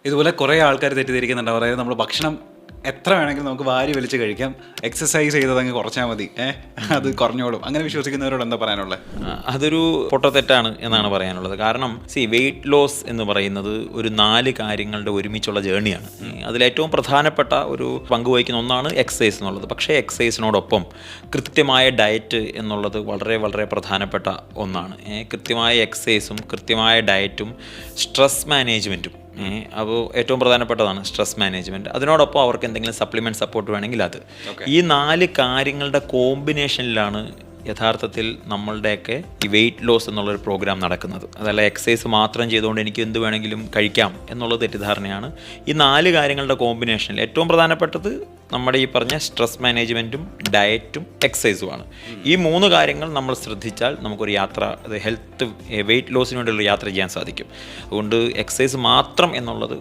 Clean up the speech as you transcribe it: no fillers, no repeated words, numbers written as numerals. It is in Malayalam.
ഇതുപോലെ കുറേ ആൾക്കാർ തെറ്റിദ്ധരിക്കുന്നുണ്ട്. അതായത് നമ്മൾ ഭക്ഷണം എത്ര വേണമെങ്കിലും നമുക്ക് വാരി വലിച്ച് കഴിക്കാം, എക്സസൈസ് ചെയ്തതങ്ങ് കുറച്ചാൽ മതി, അത് കുറഞ്ഞോളും, അങ്ങനെ വിശ്വസിക്കുന്നവരോട് എന്താ പറയാനുള്ളത്? അതൊരു പൊട്ടത്തെറ്റാണ് എന്നാണ് പറയാനുള്ളത്. കാരണം വെയിറ്റ് ലോസ് എന്ന് പറയുന്നത് ഒരു 4 കാര്യങ്ങളുടെ ഒരുമിച്ചുള്ള ജേണിയാണ്. അതിലേറ്റവും പ്രധാനപ്പെട്ട ഒരു പങ്ക് വഹിക്കുന്ന ഒന്നാണ് എക്സസൈസ് എന്നുള്ളത്. പക്ഷേ എക്സസൈസിനോടൊപ്പം കൃത്യമായ ഡയറ്റ് എന്നുള്ളത് വളരെ വളരെ പ്രധാനപ്പെട്ട ഒന്നാണ്. കൃത്യമായ എക്സസൈസും കൃത്യമായ ഡയറ്റും സ്ട്രെസ് മാനേജ്മെൻറ്റും അപ്പോൾ ഏറ്റവും പ്രധാനപ്പെട്ടതാണ് സ്ട്രെസ് മാനേജ്മെൻറ്റ്. അതിനോടൊപ്പം അവർക്ക് എന്തെങ്കിലും സപ്ലിമെൻറ്റ് സപ്പോർട്ട് വേണമെങ്കിൽ അത്. ഈ 4 കാര്യങ്ങളുടെ കോമ്പിനേഷനിലാണ് യഥാർത്ഥത്തിൽ നമ്മളുടെയൊക്കെ ഈ വെയിറ്റ് ലോസ് എന്നുള്ളൊരു പ്രോഗ്രാം നടക്കുന്നത്. അതല്ല എക്സസൈസ് മാത്രം ചെയ്തുകൊണ്ട് എനിക്ക് എന്ത് വേണമെങ്കിലും കഴിക്കാം എന്നുള്ളത് തെറ്റിദ്ധാരണയാണ്. ഈ 4 കാര്യങ്ങളുടെ കോമ്പിനേഷനിൽ ഏറ്റവും പ്രധാനപ്പെട്ടത് നമ്മുടെ ഈ പറഞ്ഞ സ്ട്രെസ് മാനേജ്മെൻറ്റും ഡയറ്റും എക്സസൈസുമാണ്. ഈ 3 കാര്യങ്ങൾ നമ്മൾ ശ്രദ്ധിച്ചാൽ നമുക്കൊരു യാത്ര, അത് വെയിറ്റ് ലോസിന് വേണ്ടിയുള്ള യാത്ര ചെയ്യാൻ സാധിക്കും. അതുകൊണ്ട് എക്സസൈസ് മാത്രം എന്നുള്ളത്